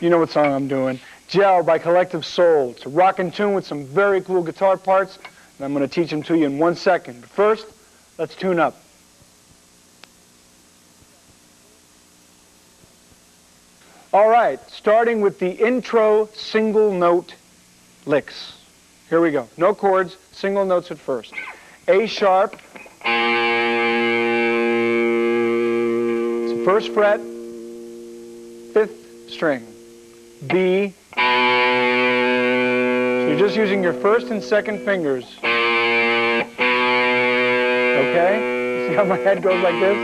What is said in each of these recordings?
You know what song I'm doing. Gel by Collective Soul. It's a rockin' tune with some very cool guitar parts, and I'm going to teach them to you in 1 second. But first, let's tune up. All right, starting with the intro single note licks. Here we go. No chords, single notes at first. A sharp. It's the first fret, 5th string. B. So you're just using your first and second fingers. Okay? See how my head goes like this?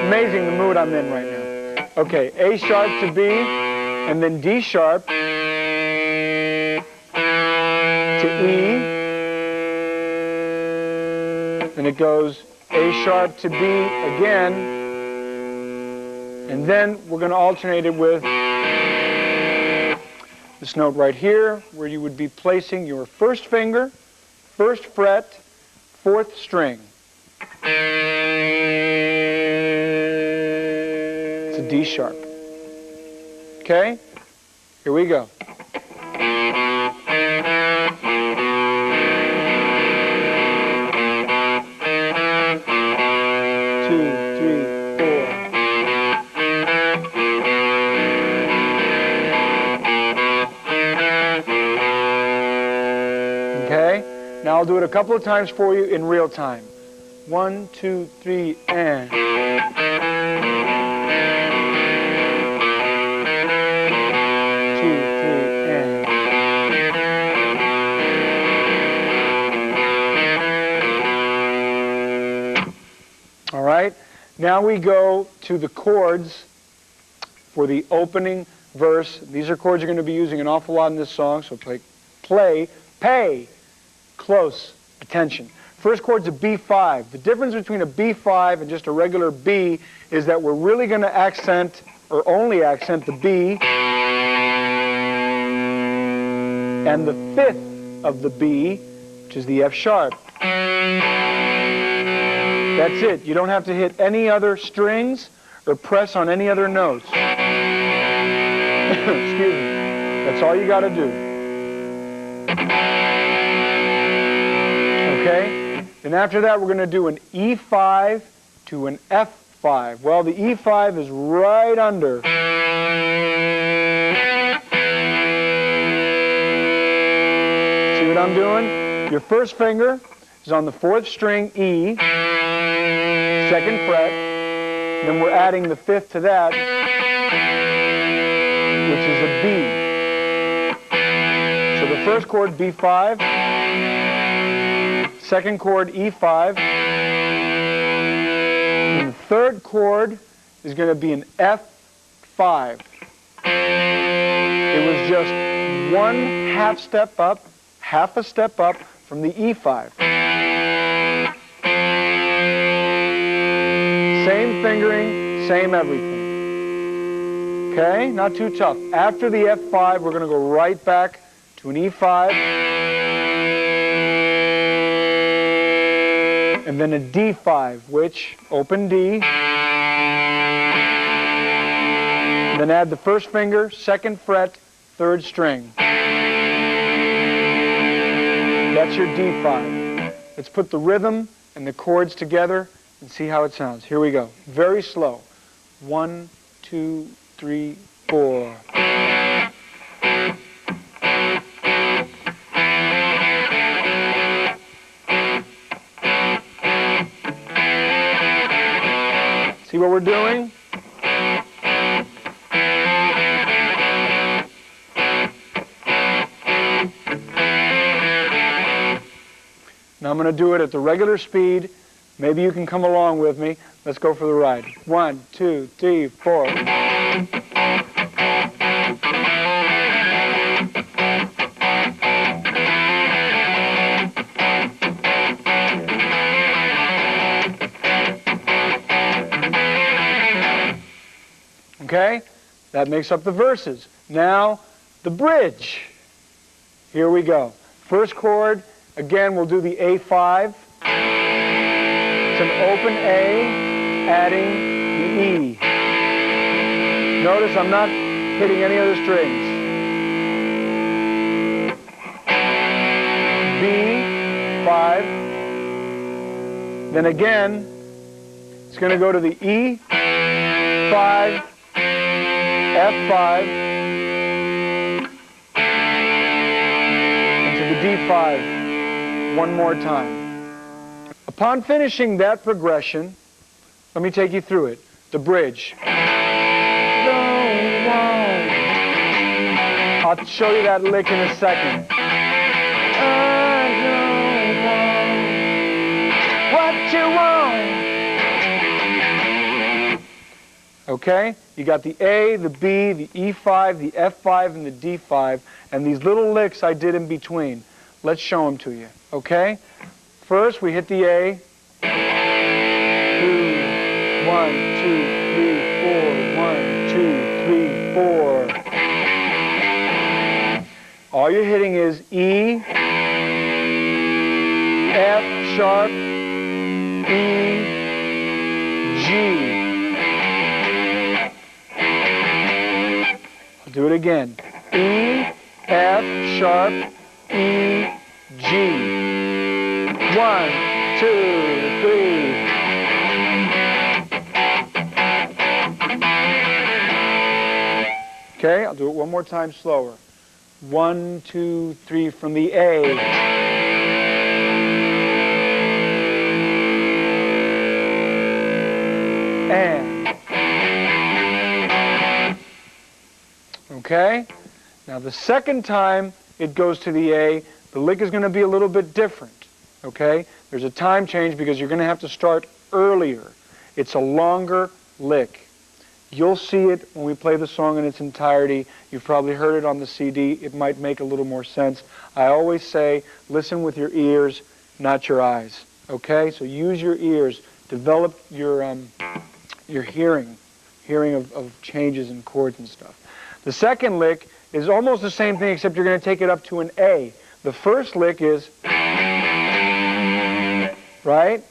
Amazing the mood I'm in right now. Okay, A sharp to B, and then D sharp to E. Then it goes A sharp to B again. And then we're going to alternate it with this note right here, where you would be placing your first finger, first fret, 4th string. It's a D sharp. Okay? Here we go. Now I'll do it a couple of times for you in real time. 1, 2, 3, and. 2, 3, and. All right. Now we go to the chords for the opening verse. These are chords you're going to be using an awful lot in this song, so pay close attention. First chord's a B5. The difference between a B5 and just a regular B is that we're really going to accent, or only accent, the B and the 5th of the B, which is the F sharp. That's it. You don't have to hit any other strings or press on any other notes. Excuse me. That's all you got to do. Okay? Then after that, we're going to do an E5 to an F5. Well, the E5 is right under. See what I'm doing? Your first finger is on the 4th string, E, 2nd fret. Then we're adding the 5th to that, which is a B. So the first chord, B5. Second chord, E5. And the third chord is going to be an F5. It was just one half a step up from the E5. Same fingering, same everything. Okay? Not too tough. After the F5, we're going to go right back to an E5. And then a D5, which, open D. Then add the first finger, 2nd fret, 3rd string. That's your D5. Let's put the rhythm and the chords together and see how it sounds. Here we go. Very slow. 1, 2, 3, 4. See what we're doing? Now I'm going to do it at the regular speed. Maybe you can come along with me. Let's go for the ride. 1, 2, 3, 4. Okay? That makes up the verses. Now, the bridge. Here we go. First chord, again, we'll do the A5. an open A, adding the E. Notice I'm not hitting any other strings. B5. Then again, it's going to go to the E5, F5, and to the D5 one more time. Upon finishing that progression, let me take you through it. The bridge. I'll show you that lick in a second. What you want? Okay? You got the A, the B, the E5, the F5, and the D5, and these little licks I did in between. Let's show them to you. Okay? First, we hit the A. 2, 1, 2, 3, 4. 1, 2, 3, 4. All you're hitting is E, F sharp, E, G. I'll do it again. E, F sharp, E, G. 1, 2, 3. Okay, I'll do it one more time slower. 1, 2, 3 from the A. And. Okay? Now the second time it goes to the A, the lick is going to be a little bit different. Okay? There's a time change because you're going to have to start earlier. It's a longer lick. You'll see it when we play the song in its entirety. You've probably heard it on the CD. It might make a little more sense. I always say, listen with your ears, not your eyes. Okay? So use your ears. Develop your hearing of changes in chords and stuff. The second lick is almost the same thing, except you're going to take it up to an A. The first lick is, right?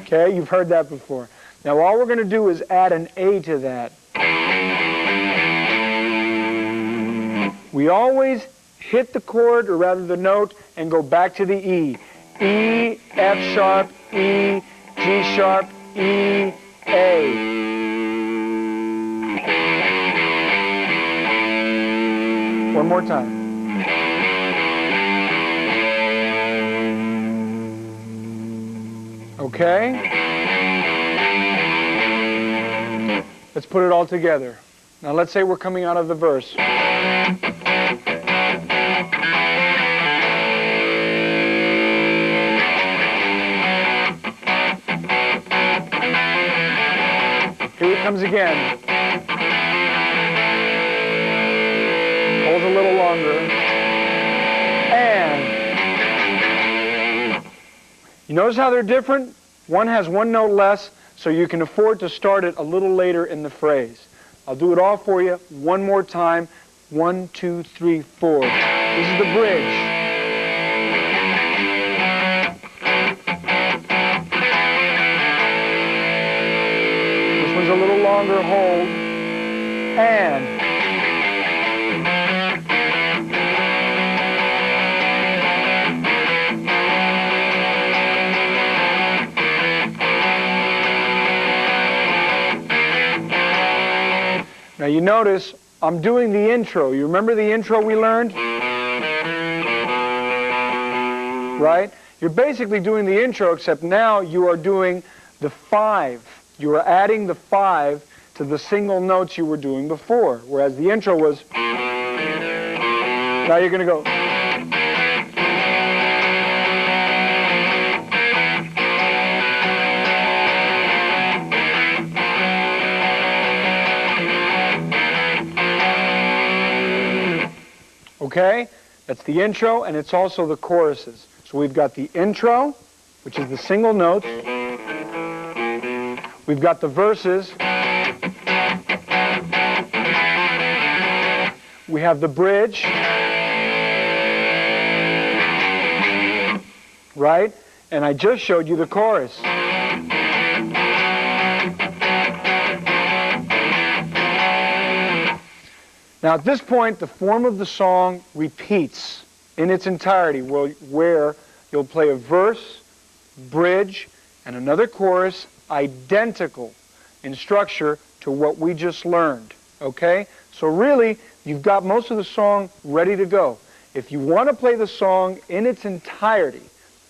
Okay, you've heard that before. Now all we're going to do is add an A to that. We always hit the chord, or rather the note, and go back to the E. E, F sharp, E, G sharp, E, A. One more time. Okay? Let's put it all together. Now let's say we're coming out of the verse. Here it comes again. Holds a little longer. And you notice how they're different? One has one note less, so you can afford to start it a little later in the phrase. I'll do it all for you one more time. 1, 2, 3, 4. This is the bridge. This one's a little longer hold. And. Now you notice I'm doing the intro. You remember the intro we learned? Right? You're basically doing the intro, except now you are doing the 5. You are adding the 5 to the single notes you were doing before, whereas the intro was... Now you're going to go... Okay? That's the intro, and it's also the choruses. So we've got the intro, which is the single notes. We've got the verses. We have the bridge. right? And I just showed you the chorus. Now at this point, the form of the song repeats in its entirety, where you'll play a verse, bridge, and another chorus identical in structure to what we just learned, okay? So really, you've got most of the song ready to go. If you want to play the song in its entirety,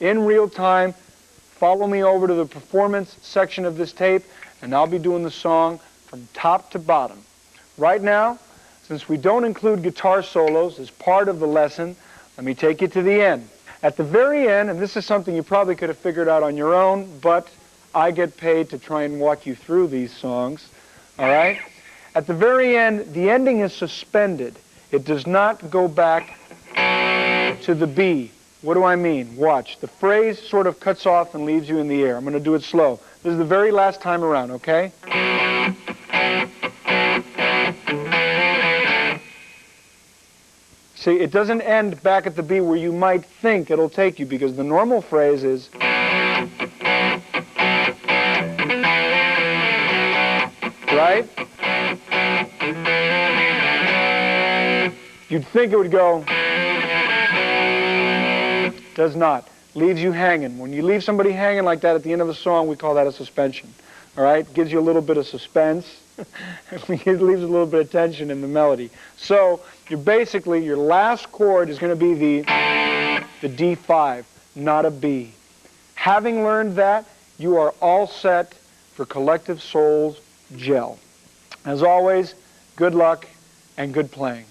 in real time, follow me over to the performance section of this tape, and I'll be doing the song from top to bottom. Right now, since we don't include guitar solos as part of the lesson, let me take you to the end. At the very end, and this is something you probably could have figured out on your own, but I get paid to try and walk you through these songs, all right? At the very end, the ending is suspended. It does not go back to the B. What do I mean? Watch. The phrase sort of cuts off and leaves you in the air. I'm going to do it slow. This is the very last time around, okay? See, it doesn't end back at the B where you might think it'll take you, because the normal phrase is... right? You'd think it would go... does not. Leaves you hanging. When you leave somebody hanging like that at the end of a song, we call that a suspension. All right? Gives you a little bit of suspense. It leaves a little bit of tension in the melody. So, you're basically, your last chord is going to be the D5, not a B. Having learned that, you are all set for Collective Souls Gel. As always, good luck and good playing.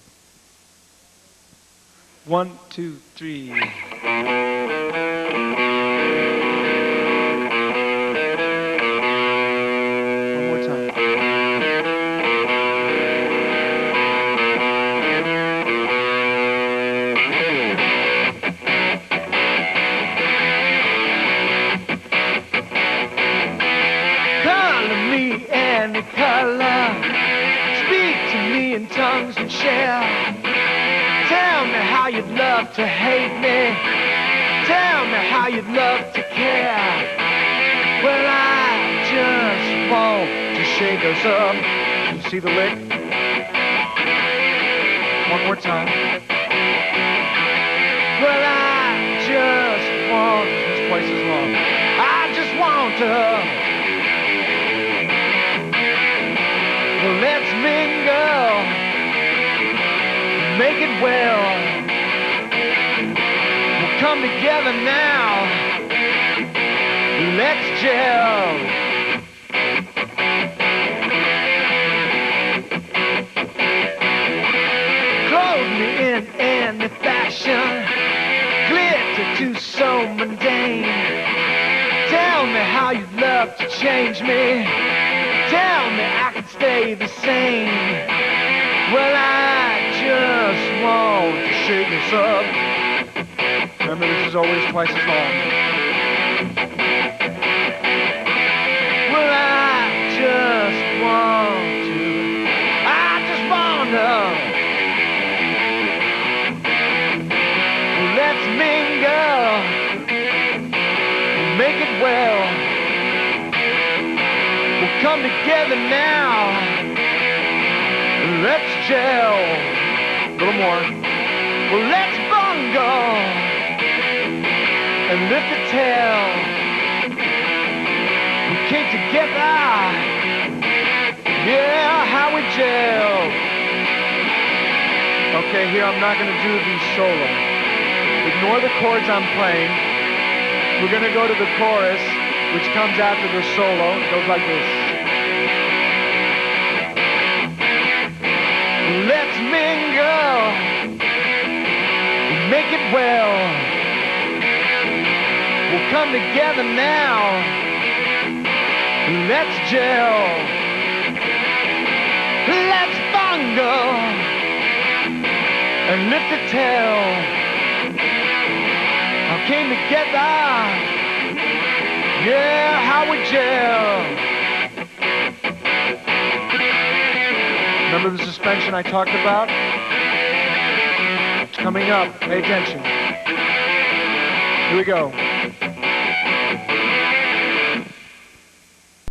1, 2, 3. One more time. Color me any color, speak to me in tongues and share. Tell me how you'd love to hate me. Tell me how you'd love to care. Well, I just want to shake us up. You see the lick? One more time. Well, I just want, it's twice as long. I just want to. Well, let's mingle. Make it well. We'll come together now. Let's gel. Clothe me in any fashion, glitter too so mundane. Tell me how you'd love to change me. Tell me I can stay the same. Well, I just want to shake us up. Remember, this is always twice as long. Well, I just want to. Let's mingle. Make it well. We'll come together now. Let's gel. A little more. Well, let's bungle and lift the tail. We came together. Yeah, how we gel. Okay, here I'm not going to do the solo. Ignore the chords I'm playing. We're going to go to the chorus, which comes after the solo. It goes like this. Let's mingle, make it well. We'll come together now. Let's gel. Let's bungle and lift the tail. All came together. Yeah, how we gel. Remember the suspension I talked about? It's coming up. Pay attention. Here we go.